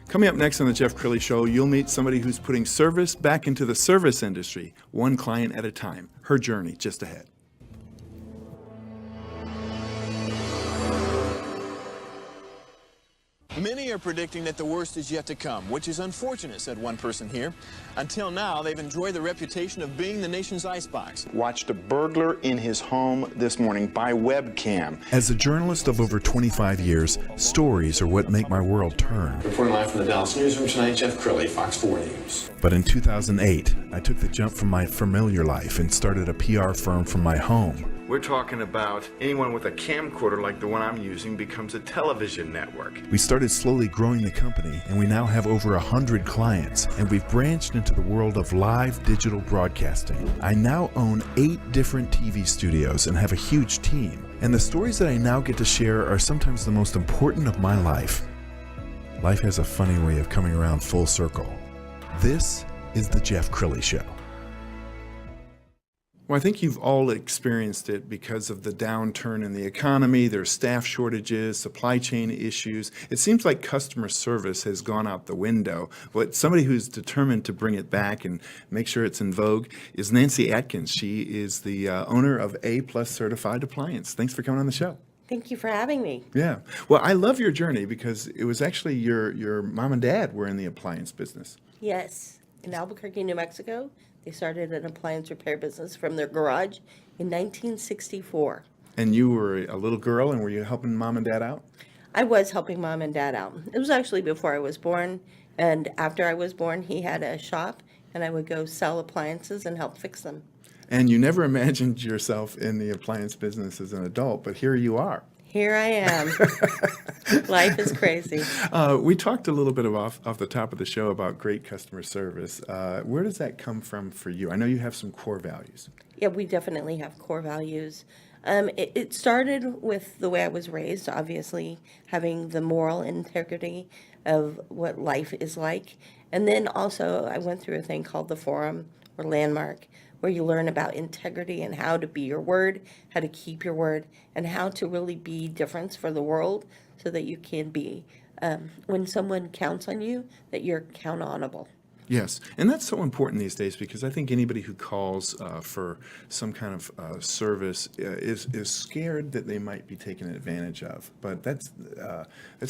Coming up next on the Jeff Crilley Show, you'll meet somebody who's putting service back into the service industry, one client at a time. Her journey just ahead. Many are predicting that the worst is yet to come, which is unfortunate, said one person here. Until now, they've enjoyed the reputation of being the nation's icebox. Watched a burglar in his home this morning by webcam. As a journalist of over 25 years, stories are what make my world turn. Reporting live from the Dallas newsroom tonight, Jeff Crilley, Fox 4 News. But in 2008, I took the jump from my familiar life and started a PR firm from my home. We're talking about anyone with a camcorder like the one I'm using becomes a television network. We started slowly growing the company, and we now have over 100 clients, and we've branched into the world of live digital broadcasting. I now own 8 different TV studios and have a huge team. And the stories that I now get to share are sometimes the most important of my life. Life has a funny way of coming around full circle. This is the Jeff Crilley Show. Well, I think you've all experienced it because of the downturn in the economy. There's staff shortages, supply chain issues. It seems like customer service has gone out the window. But somebody who's determined to bring it back and make sure it's in vogue is Nancy Adkins. She is the owner of A Certified Appliance. Thanks for coming on the show. Thank you for having me. Yeah. Well, I love your journey because it was actually your mom and dad were in the appliance business. Yes, in Albuquerque, New Mexico. They started an appliance repair business from their garage in 1964. And you were a little girl, and were you helping mom and dad out? I was helping mom and dad out. It was actually before I was born, and after I was born, he had a shop, and I would go sell appliances and help fix them. And you never imagined yourself in the appliance business as an adult, but here you are. Here I am. Life is crazy. We talked a little bit off the top of the show about great customer service. Where does that come from for you? I know you have some core values. Yeah, we definitely have core values. It started with the way I was raised, obviously, having the moral integrity of what life is like. And then also I went through a thing called the Forum or Landmark, where you learn about integrity and how to be your word, how to keep your word, and how to really be difference for the world so that you can be, when someone counts on you, that you're count-onable. Yes, and that's so important these days because I think anybody who calls for some kind of service is scared that they might be taken advantage of. But that's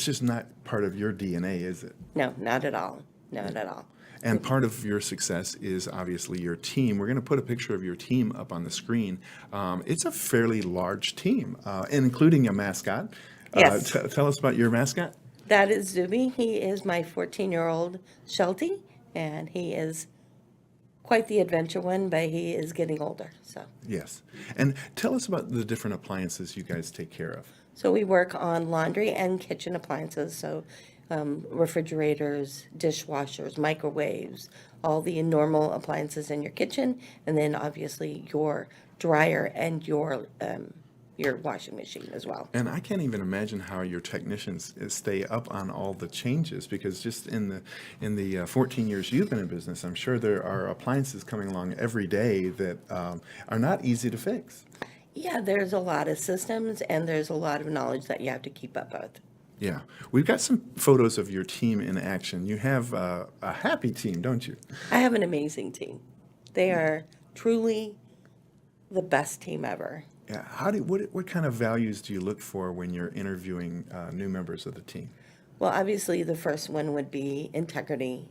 just not part of your DNA, is it? No, not at all. Not at all. And part of your success is obviously your team. We're going to put a picture of your team up on the screen. It's a fairly large team, including a mascot. Yes. Tell us about your mascot. That is Zuby. He is my 14-year-old Sheltie, and he is quite the adventure one, but he is getting older. So Yes. And tell us about the different appliances you guys take care of. So we work on laundry and kitchen appliances, so refrigerators, dishwashers, microwaves, all the normal appliances in your kitchen, and then obviously your dryer and your washing machine as well. And I can't even imagine how your technicians stay up on all the changes, because just in the 14 years you've been in business, I'm sure there are appliances coming along every day that are not easy to fix. Yeah, there's a lot of systems and there's a lot of knowledge that you have to keep up with. Yeah. We've got some photos of your team in action. You have a happy team, don't you? I have an amazing team. They are truly the best team ever. Yeah. What kind of values do you look for when you're interviewing new members of the team? Well, obviously the first one would be integrity.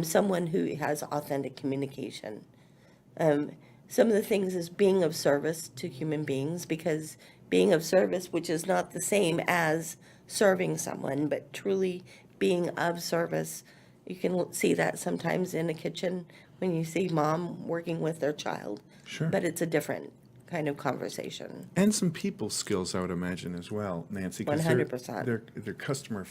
Someone who has authentic communication. Some of the things is being of service to human beings, because being of service, which is not the same as serving someone, but truly being of service. You can see that sometimes in a kitchen when you see mom working with their child. Sure. But it's a different kind of conversation. And some people skills, I would imagine, as well, Nancy. 100%. They're customer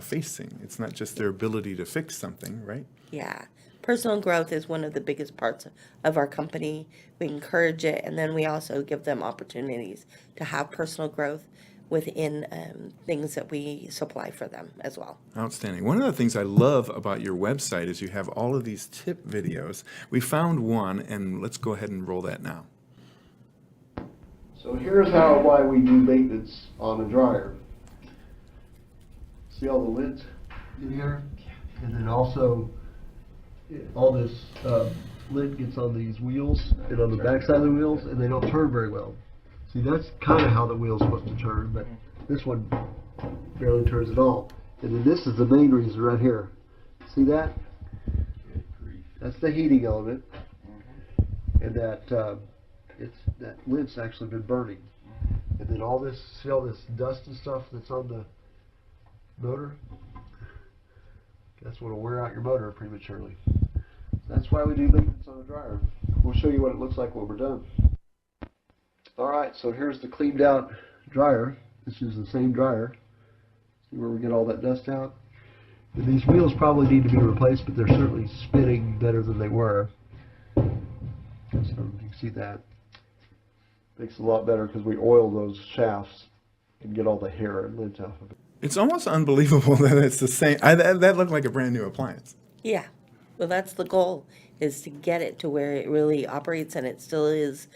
facing. It's not just their ability to fix something, right? Yeah. Personal growth is one of the biggest parts of our company. We encourage it, and then we also give them opportunities to have personal growth within things that we supply for them as well. Outstanding. One of the things I love about your website is you have all of these tip videos. We found one, and let's go ahead and roll that now. So here's why we do maintenance on a dryer. See all the lids in here, and then also all this lint gets on these wheels and on the back side of the wheels, and they don't turn very well. See, that's kind of how the wheel's supposed to turn, but this one barely turns at all. And then this is the main reason right here. See that? That's the heating element, and that lint's actually been burning. And then all this, see all this dust and stuff that's on the motor? That's what'll wear out your motor prematurely. That's why we do maintenance on a dryer. We'll show you what it looks like when we're done. Alright, so here's the cleaned out dryer. This is the same dryer. See where we get all that dust out? And these wheels probably need to be replaced, but they're certainly spinning better than they were. So you can see that. Makes it a lot better because we oil those shafts and get all the hair and lint out of it. It's almost unbelievable that it's the same. That looked like a brand new appliance. Yeah. Well, that's the goal, is to get it to where it really operates, and it still is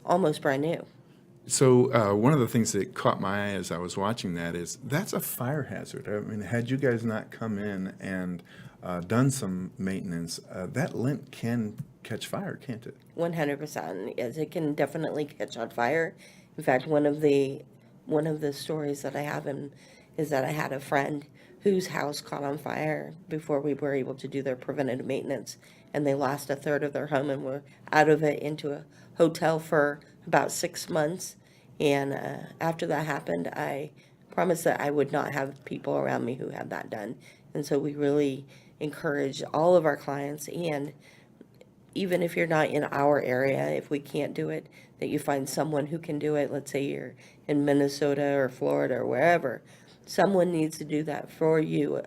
almost brand new. So one of the things that caught my eye as I was watching that is that's a fire hazard. I mean, had you guys not come in and done some maintenance, that lint can catch fire, can't it? 100%. Yes, it can definitely catch on fire. In fact, one of the stories that I have is that I had a friend whose house caught on fire before we were able to do their preventative maintenance, and they lost a third of their home and were out of it into a hotel for about 6 months. And after that happened, I promised that I would not have people around me who had that done. And so we really encourage all of our clients, and even if you're not in our area, if we can't do it, that you find someone who can do it. Let's say you're in Minnesota or Florida or wherever. Someone needs to do that for you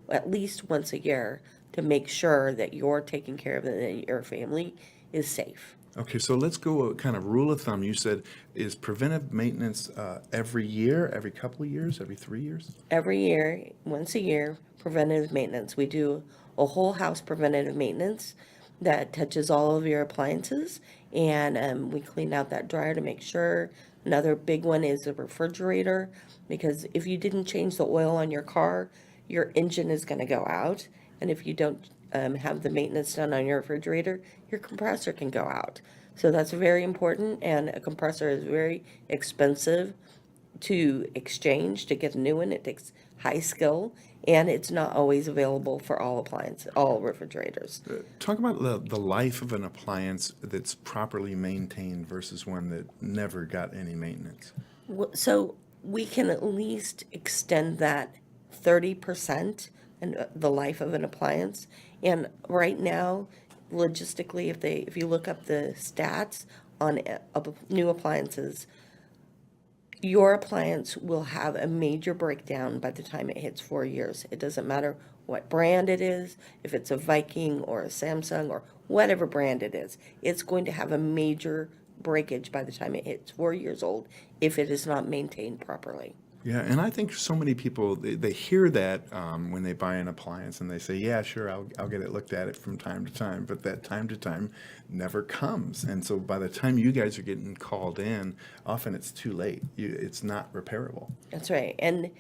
at least once a year to make sure that you're taking care of it and that your family is safe. Okay, so let's go kind of rule of thumb. You said, is preventive maintenance every year, every couple of years, every 3 years? Every year, once a year, preventative maintenance. We do a whole house preventative maintenance that touches all of your appliances, and we clean out that dryer to make sure. Another big one is the refrigerator, because if you didn't change the oil on your car, your engine is going to go out, and if you don't have the maintenance done on your refrigerator, your compressor can go out. So that's very important, and a compressor is very expensive to exchange. To get a new one, it takes high skill, and it's not always available for all appliances, all refrigerators. Talk about the life of an appliance that's properly maintained versus one that never got any maintenance. So we can at least extend that 30% in the life of an appliance. And right now, logistically, if you look up the stats on new appliances, your appliance will have a major breakdown by the time it hits 4 years. It doesn't matter what brand it is, if it's a Viking or a Samsung or whatever brand it is, it's going to have a major breakage by the time it hits 4 years old if it is not maintained properly. Yeah, and I think so many people, they hear that when they buy an appliance and they say, yeah, sure, I'll get it looked at it from time to time, but that time to time never comes. And so by the time you guys are getting called in, often it's too late. It's not repairable. That's right. And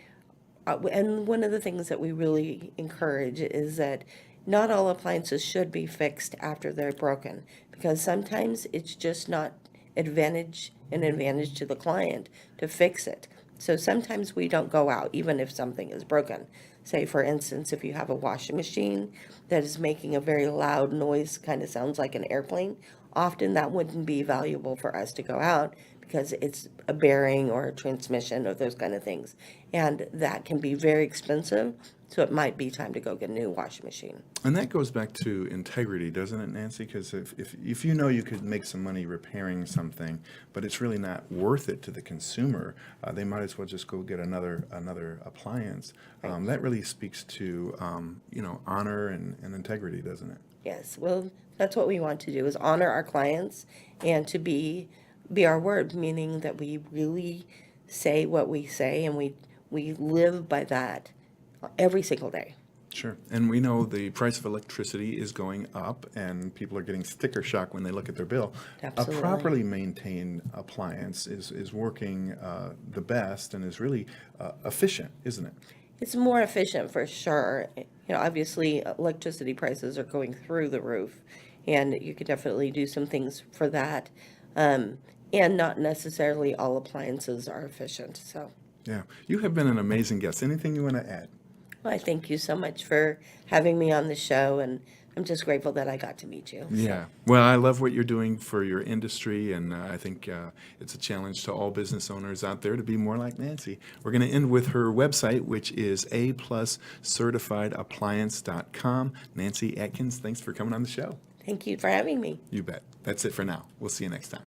one of the things that we really encourage is that not all appliances should be fixed after they're broken, because sometimes it's just not an advantage to the client to fix it. So sometimes we don't go out, even if something is broken. Say, for instance, if you have a washing machine that is making a very loud noise, kind of sounds like an airplane, often that wouldn't be valuable for us to go out because it's a bearing or a transmission or those kind of things. And that can be very expensive, so it might be time to go get a new washing machine. And that goes back to integrity, doesn't it, Nancy? Because if you know you could make some money repairing something, but it's really not worth it to the consumer, they might as well just go get another appliance. Right. That really speaks to honor and integrity, doesn't it? Yes, well, that's what we want to do, is honor our clients and to be our word, meaning that we really say what we say, and we live by that every single day. Sure. And we know the price of electricity is going up, and people are getting sticker shock when they look at their bill. Absolutely. A properly maintained appliance is working the best and is really efficient, isn't it? It's more efficient for sure. Obviously, electricity prices are going through the roof, and you could definitely do some things for that. And not necessarily all appliances are efficient. So, Yeah. You have been an amazing guest. Anything you want to add? well, I thank you so much for having me on the show, and I'm just grateful that I got to meet you. Yeah. Well, I love what you're doing for your industry, and I think it's a challenge to all business owners out there to be more like Nancy. We're going to end with her website, which is A+CertifiedAppliance.com. Nancy Adkins, thanks for coming on the show. Thank you for having me. You bet. That's it for now. We'll see you next time.